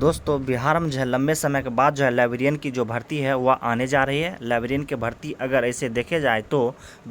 दोस्तों बिहार में जो है लंबे समय के बाद जो है लाइब्रेरियन की जो भर्ती है वह आने जा रही है। लाइब्रेरियन की भर्ती अगर ऐसे देखे जाए तो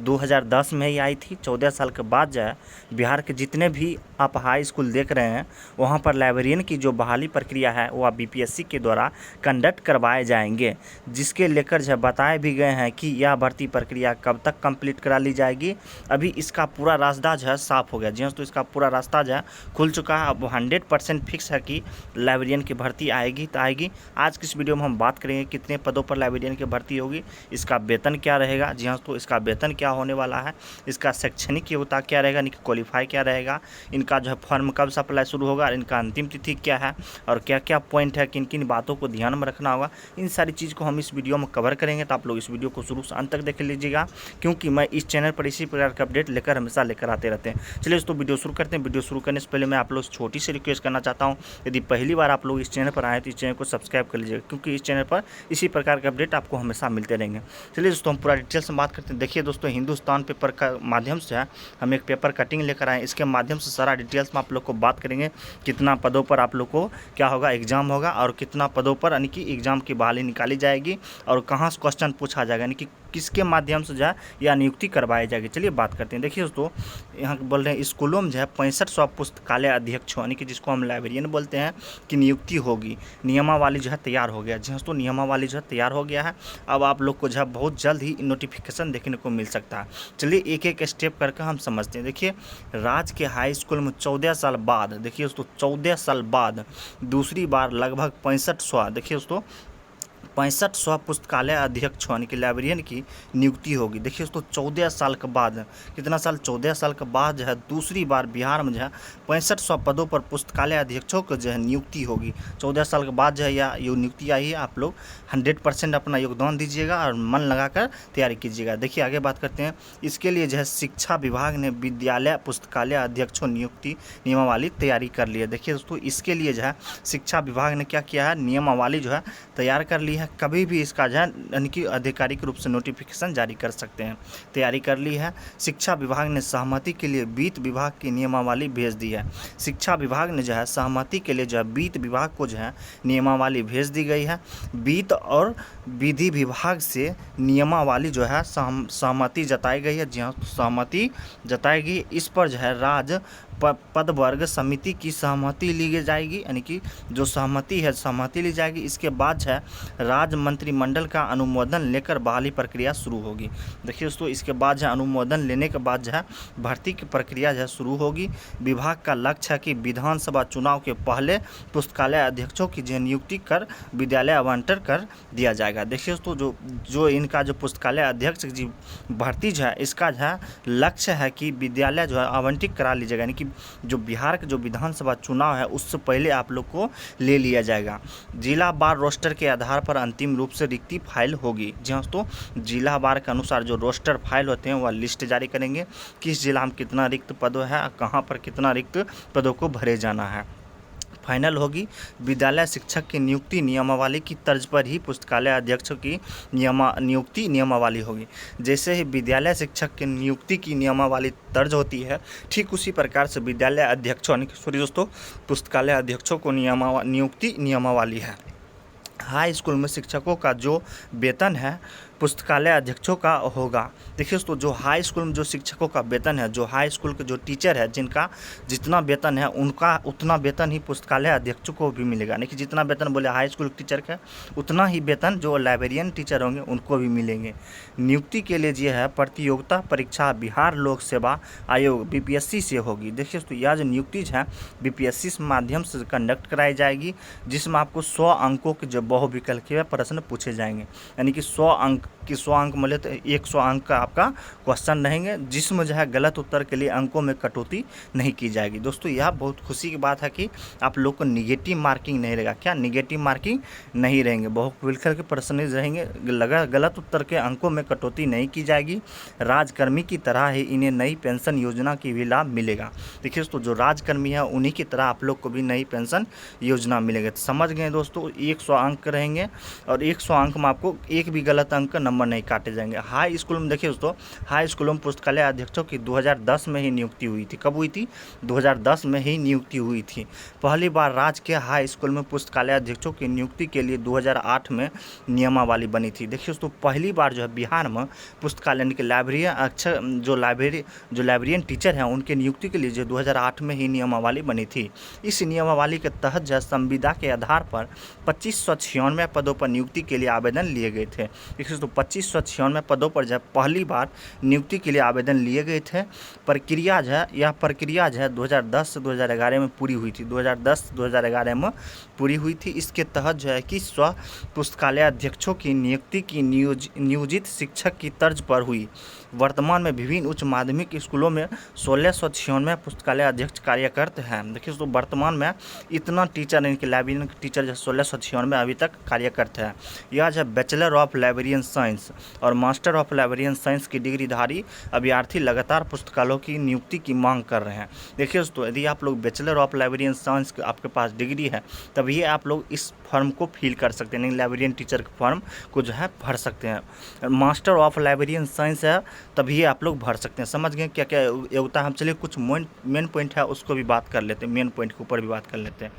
2010 में ही आई थी। 14 साल के बाद जो है बिहार के जितने भी आप हाई स्कूल देख रहे हैं वहाँ पर लाइब्रेरियन की जो बहाली प्रक्रिया है वह बीपीएससी के द्वारा कंडक्ट करवाए जाएंगे, जिसके लेकर जो है बताए भी गए हैं कि यह भर्ती प्रक्रिया कब तक कंप्लीट करा ली जाएगी। अभी इसका पूरा रास्ता जो है साफ़ हो गया। जी हाँ, तो इसका पूरा रास्ता जो है खुल चुका है। अब 100% फिक्स है कि लाइब्रेरियन की भर्ती आएगी तो आएगी। आज की इस वीडियो में हम बात करेंगे कितने पदों पर लाइब्रेरियन की भर्ती होगी, इसका वेतन क्या रहेगा। जी हाँ, तो इसका वेतन क्या होने वाला है, इसका शैक्षणिक योग्यता क्या रहेगा, इनकी क्वालिफाई क्या रहेगा, इनका जो है फॉर्म कब से अप्लाई शुरू होगा, इनका अंतिम तिथि क्या है और क्या क्या पॉइंट है, किन किन बातों को ध्यान में रखना होगा, इन सारी चीज़ को हम इस वीडियो में कवर करेंगे। तो आप लोग इस वीडियो को शुरू से अंत तक देख लीजिएगा, क्योंकि मैं इस चैनल पर इसी प्रकार का अपडेट लेकर हमेशा लेकर आते रहते हैं। चलिए दोस्तों वीडियो शुरू करते हैं। वीडियो शुरू करने से पहले मैं आप लोग छोटी सी रिक्वेस्ट करना चाहता हूँ, यदि पहली बार आप लोग इस चैनल पर आए तो इस चैनल को सब्सक्राइब कर लीजिएगा, क्योंकि इस चैनल पर इसी प्रकार के अपडेट आपको हमेशा मिलते रहेंगे। चलिए दोस्तों हम पूरा डिटेल से बात करते हैं। देखिए दोस्तों, हिंदुस्तान पेपर का माध्यम से है हम एक पेपर कटिंग लेकर आए, इसके माध्यम से सारा डिटेल्स में आप लोग को बात करेंगे कितना पदों पर आप लोग को क्या होगा, एग्जाम होगा और कितना पदों पर यानी कि एग्जाम की बहाली निकाली जाएगी और कहाँ से क्वेश्चन पूछा जाएगा, यानी कि किसके माध्यम से जो है या नियुक्ति करवाई जाएगी। चलिए बात करते हैं। देखिए दोस्तों, यहाँ बोल रहे हैं स्कूलों में जो है 6500 पुस्तकालय अध्यक्ष यानी कि जिसको हम लाइब्रेरियन बोलते हैं कि नियुक्ति होगी। नियमावली जो है तैयार हो गया। जी दोस्तों, नियमावली जो है तैयार हो गया है। अब आप लोग को जो है बहुत जल्द ही नोटिफिकेशन देखने को मिल सकता है। चलिए एक एक स्टेप करके हम समझते हैं। देखिए, राज्य के हाई स्कूल में 14 साल बाद, देखिए दोस्तों 14 साल बाद दूसरी बार लगभग 6500, देखिए दोस्तों 6500 पुस्तकालय अध्यक्ष यानी कि लाइब्रेरियन की नियुक्ति होगी। देखिए दोस्तों 14 साल के बाद, कितना साल, 14 साल के बाद जो है दूसरी बार बिहार में जो है 6500 पदों पर पुस्तकालय अध्यक्षों को जो है नियुक्ति होगी। 14 साल के बाद जो है यह नियुक्ति आई है। आप लोग 100% अपना योगदान दीजिएगा और मन लगाकर तैयारी कीजिएगा। देखिए आगे बात करते हैं। इसके लिए जो है शिक्षा विभाग ने विद्यालय पुस्तकालय अध्यक्षों नियुक्ति नियमावली तैयारी कर ली है। देखिए दोस्तों, इसके लिए जो है शिक्षा विभाग ने क्या किया है, नियमावली जो है तैयार कर ली है। कभी भी इसका जो है यानी कि आधिकारिक रूप से नोटिफिकेशन जारी कर सकते हैं। तैयारी कर ली है। शिक्षा विभाग ने सहमति के लिए वित्त विभाग की नियमावली भेज दी है। शिक्षा विभाग ने जो है सहमति के लिए जो है वित्त विभाग को जो है नियमावली भेज दी गई है। वित्त और विधि विभाग से नियमावली जो है सहमति जताई गई है। जी हाँ, सहमति जताई गई। इस पर जो है राज्य पद वर्ग समिति की सहमति ली जाएगी, यानी कि जो सहमति है सहमति ली जाएगी। इसके बाद जो है राज्य मंत्रिमंडल का अनुमोदन लेकर बहाली प्रक्रिया शुरू होगी। देखिए दोस्तों, इसके बाद जो अनुमोदन लेने के बाद जो है भर्ती की प्रक्रिया जो है शुरू होगी। विभाग का लक्ष्य है कि विधानसभा चुनाव के पहले पुस्तकालय अध्यक्षों की जो नियुक्ति कर विद्यालय आवंटन कर दिया जाएगा। देखिए दोस्तों, जो इनका जो पुस्तकालय अध्यक्ष की भर्ती जो है इसका जो है लक्ष्य है कि विद्यालय जो है आवंटित करा लीजिएगा, यानी कि जो बिहार के जो विधानसभा चुनाव है उससे पहले आप लोग को ले लिया जाएगा। जिला बार रोस्टर के आधार पर अंतिम रूप से रिक्ति फाइल होगी। जी हाँ, तो जिला बार के अनुसार जो रोस्टर फाइल होते हैं वह लिस्ट जारी करेंगे, किस जिला में कितना रिक्त पदों है, कहाँ पर कितना रिक्त पदों को भरे जाना है। फाइनल होगी। विद्यालय शिक्षक की नियुक्ति नियमावली की तर्ज पर ही पुस्तकालय अध्यक्षों की नियुक्ति नियमावली होगी। जैसे ही विद्यालय शिक्षक की नियुक्ति की नियमावली तर्ज होती है, ठीक उसी प्रकार से विद्यालय अध्यक्षों सॉरी दोस्तों पुस्तकालय अध्यक्षों को नियुक्ति नियमावली है। हाई स्कूल में शिक्षकों का जो वेतन है पुस्तकालय अध्यक्षों का होगा। देखिए दोस्तों, जो हाई स्कूल में जो शिक्षकों का वेतन है, जो हाई स्कूल के जो टीचर है जिनका जितना वेतन है उनका उतना वेतन ही पुस्तकालय अध्यक्षों को भी मिलेगा। यानी कि जितना वेतन बोले हाई स्कूल टीचर का उतना ही वेतन जो लाइब्रेरियन टीचर होंगे उनको भी मिलेंगे। नियुक्ति के लिए जो है प्रतियोगिता परीक्षा बिहार लोक सेवा आयोग बीपीएससी से होगी। देखिए दोस्तों, यह जो नियुक्ति है बीपीएससी के माध्यम से कंडक्ट कराई जाएगी, जिसमें आपको 100 अंकों के जो बहुविकल्पीय प्रश्न पूछे जाएंगे। यानी कि 100 अंक कि 100 अंक मिले तो 100 अंक का आपका क्वेश्चन रहेंगे, जिसमें जो है गलत उत्तर के लिए अंकों में कटौती नहीं की जाएगी। दोस्तों यह बहुत खुशी की बात है कि आप लोग को निगेटिव मार्किंग नहीं रहेगा। क्या निगेटिव मार्किंग नहीं रहेंगे, बहुविकल्पीय के प्रश्न रहेंगे, गलत उत्तर के अंकों में कटौती नहीं की जाएगी। राजकर्मी की तरह ही इन्हें नई पेंशन योजना की भी लाभ मिलेगा। देखिए दोस्तों, जो राजकर्मी है उन्हीं की तरह आप लोग को भी नई पेंशन योजना मिलेगी। तो समझ गए दोस्तों, 100 अंक अंक रहेंगे और 100 अंक में आपको एक भी गलत अंक का नंबर नहीं काटे जाएंगे। हाई स्कूल में देखिए दोस्तों, हाई स्कूलों में पुस्तकालय अध्यक्षों की 2010 में ही नियुक्ति हुई थी। कब हुई थी? 2010 में ही नियुक्ति हुई थी। पहली बार राज्य के हाई स्कूल में पुस्तकालय अध्यक्षों की नियुक्ति के लिए 2008 में नियमावली बनी थी। देखिए दोस्तों, पहली बार जो है बिहार में पुस्तकालय के लाइब्रेरियन जो लाइब्रेरियन टीचर हैं उनके नियुक्ति के लिए जो 2008 में ही नियमावली बनी थी। इस नियमावली के तहत जो संविदा के आधार पर 2596 पदों पर नियुक्ति के लिए आवेदन लिए गए थे। देखिए तो 2596 पदों पर जब पहली बार नियुक्ति के लिए आवेदन लिए गए थे। प्रक्रिया जो है 2010 से 2011 में पूरी हुई थी। 2010-2011 में पूरी हुई थी। इसके तहत जो है कि स्व पुस्तकालय अध्यक्षों की नियुक्ति की नियोजित शिक्षक की तर्ज पर हुई। वर्तमान में विभिन्न उच्च माध्यमिक स्कूलों में 1696 पुस्तकालय अध्यक्ष कार्यरत हैं। देखिए तो वर्तमान में इतना टीचर इनके लाइब्रेरियन टीचर जो 1696 में अभी तक कार्यरत है। यह जो बैचलर ऑफ लाइब्रेरियन साइंस और मास्टर ऑफ लाइब्रेरियन साइंस की डिग्रीधारी अभ्यर्थी लगातार पुस्तकालयों की नियुक्ति की मांग कर रहे हैं। देखिए दोस्तों, यदि आप लोग बैचलर ऑफ लाइब्रेरियन साइंस आपके पास डिग्री है तभी आप लोग इस फॉर्म को फिल कर सकते हैं, लाइब्रेरियन टीचर के फॉर्म को जो है भर सकते हैं। मास्टर ऑफ लाइब्रेरियन साइंस है तभी आप लोग भर सकते हैं। समझ गए क्या क्या योग्यता? हम चलिए कुछ मेन पॉइंट है उसको भी बात कर लेते हैं, मेन पॉइंट के ऊपर भी बात कर लेते हैं।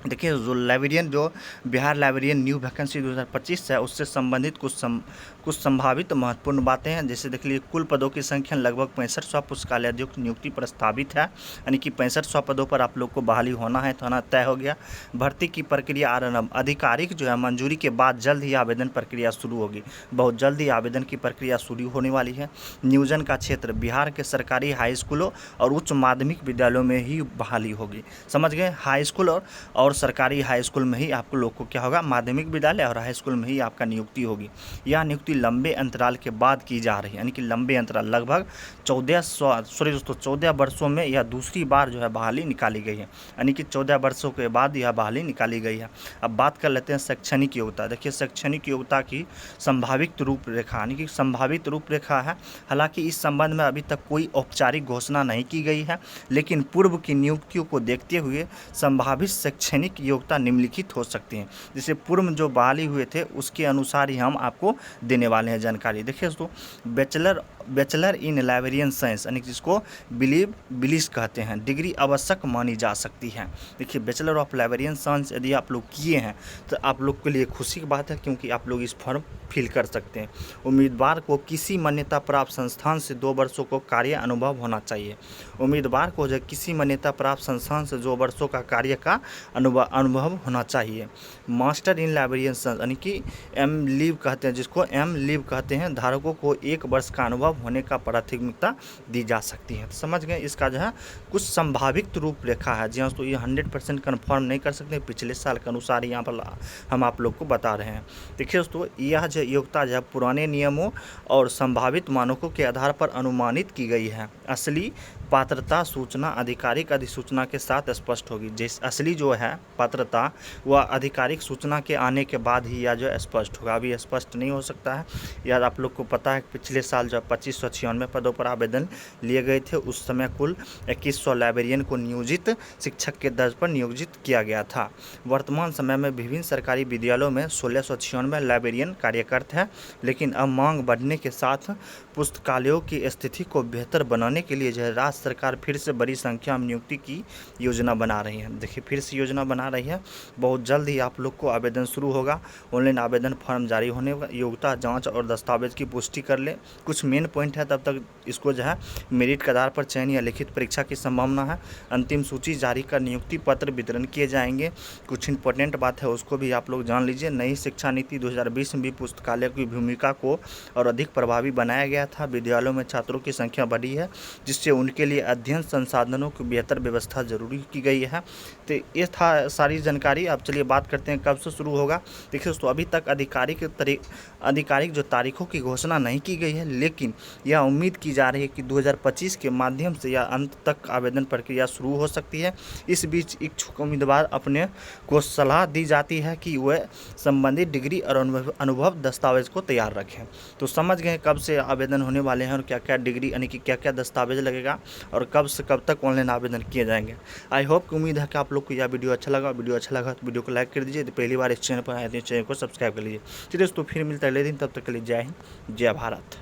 देखिए जो बिहार लाइब्रेरियन न्यू वैकेंसी 2025 है उससे संबंधित कुछ संभावित महत्वपूर्ण बातें हैं। जैसे देख लीजिए, कुल पदों की संख्या लगभग 6500 पुस्तकालय अध्यक्ष नियुक्ति प्रस्तावित है, यानी कि 6500 पदों पर आप लोग को बहाली होना है, तो तय हो गया। भर्ती की प्रक्रिया आरंभ, आधिकारिक जो है मंजूरी के बाद जल्द ही आवेदन प्रक्रिया शुरू होगी। बहुत जल्द ही आवेदन की प्रक्रिया शुरू होने वाली है। नियोजन का क्षेत्र बिहार के सरकारी हाई स्कूलों और उच्च माध्यमिक विद्यालयों में ही बहाली होगी। समझ गए? हाई स्कूल और सरकारी हाई स्कूल में ही आपको लोग को क्या होगा? माध्यमिक विद्यालय और हाई स्कूल में ही आपका नियुक्ति होगी। यह नियुक्ति लंबे अंतराल के बाद की जा रही है, यानी कि लंबे अंतराल लगभग 14 वर्षों में यह दूसरी बार जो है बहाली निकाली गई है, यानी कि 14 वर्षों के बाद यह बहाली निकाली गई है। अब बात कर लेते हैं शैक्षणिक योग्यता। देखिए शैक्षणिक योग्यता की संभावित रूपरेखा, यानी कि संभावित रूपरेखा है। हालांकि इस संबंध में अभी तक कोई औपचारिक घोषणा नहीं की गई है, लेकिन पूर्व की नियुक्तियों को देखते हुए संभावित शैक्षणिक योग्यता निम्नलिखित हो सकती हैं। जैसे पूर्व में जो बहाली हुए थे उसके अनुसार ही हम आपको देने वाले हैं जानकारी। देखिए दोस्तों, बैचलर इन लाइब्रेरियन साइंस, यानी जिसको बिलीस कहते हैं, डिग्री आवश्यक मानी जा सकती है। देखिए बैचलर ऑफ लाइब्रेरियन साइंस यदि आप लोग किए हैं तो आप लोग के लिए खुशी की बात है, क्योंकि आप लोग इस फॉर्म फिल कर सकते हैं। उम्मीदवार को किसी मान्यता प्राप्त संस्थान से 2 वर्षों को कार्य अनुभव होना चाहिए। उम्मीदवार को जो किसी मान्यता प्राप्त संस्थान से 2 वर्षों का कार्य का अनुभव होना चाहिए। मास्टर इन लाइब्रेरियन साइंस, यानी कि एम लीव कहते हैं, जिसको एम लीव कहते हैं, धारकों को 1 वर्ष का अनुभव होने का प्राथमिकता दी जा सकती है। तो समझ गए, इसका जो है कुछ संभावित रूपरेखा है। जी हाँ, तो ये 100% कन्फर्म नहीं कर सकते, पिछले साल के अनुसार यहाँ पर हम आप लोग को बता रहे हैं। देखिए दोस्तों, यह जो योग्यता जो है पुराने नियमों और संभावित मानकों के आधार पर अनुमानित की गई है। असली पात्रता सूचना आधिकारिक अधिसूचना के साथ स्पष्ट होगी। जैसे असली जो है पात्रता वह आधिकारिक सूचना के आने के बाद ही यह जो स्पष्ट होगा, अभी स्पष्ट नहीं हो सकता है। यार आप लोग को पता है पिछले साल जब 2596 पदों पर आवेदन लिए गए थे उस समय कुल 2100 लाइब्रेरियन को नियोजित शिक्षक के दर्ज पर नियोजित किया गया था। वर्तमान समय में विभिन्न सरकारी विद्यालयों में 1696 लाइब्रेरियन कार्यरत है, लेकिन अब मांग बढ़ने के साथ पुस्तकालयों की स्थिति को बेहतर बनाने के लिए जो है राज्य सरकार फिर से बड़ी संख्या में नियुक्ति की योजना बना रही है। देखिए फिर से योजना बना रही है, बहुत जल्द ही आप लोग को आवेदन शुरू होगा। ऑनलाइन आवेदन फॉर्म जारी होने, योग्यता जांच और दस्तावेज की पुष्टि कर ले। कुछ मेन पॉइंट है, तब तक इसको जो है मेरिट के आधार पर चयन या लिखित परीक्षा की संभावना है। अंतिम सूची जारी कर नियुक्ति पत्र वितरण किए जाएंगे। कुछ इंपॉर्टेंट बात है उसको भी आप लोग जान लीजिए। नई शिक्षा नीति 2020 में भी पुस्तकालय की भूमिका को और अधिक प्रभावी बनाया गया था। विद्यालयों में छात्रों की संख्या बढ़ी है, जिससे उनके लिए अध्ययन संसाधनों की बेहतर व्यवस्था जरूरी की गई है। तो ये था सारी जानकारी। अब चलिए बात करते हैं कब से शुरू होगा। देखिए दोस्तों, अभी तक आधिकारिक जो तारीखों की घोषणा नहीं की गई है, लेकिन यह उम्मीद की जा रही है कि 2025 के माध्यम से या अंत तक आवेदन प्रक्रिया शुरू हो सकती है। इस बीच इच्छुक उम्मीदवार अपने को सलाह दी जाती है कि वह संबंधित डिग्री और अनुभव दस्तावेज को तैयार रखें। तो समझ गए कब से आवेदन होने वाले हैं और क्या क्या डिग्री यानी कि क्या क्या दस्तावेज लगेगा। और कब से कब तक ऑनलाइन आवेदन किए जाएंगे। आई होप कि उम्मीद है कि आप लोग को यह वीडियो अच्छा लगा। वीडियो अच्छा लगा तो वीडियो को लाइक कर दीजिए। तो पहली बार इस चैनल पर आए तो चैनल को सब्सक्राइब कर लीजिए। चलिए दोस्तों फिर मिलता है अगले दिन, तब तक के लिए जय हिंद जय भारत।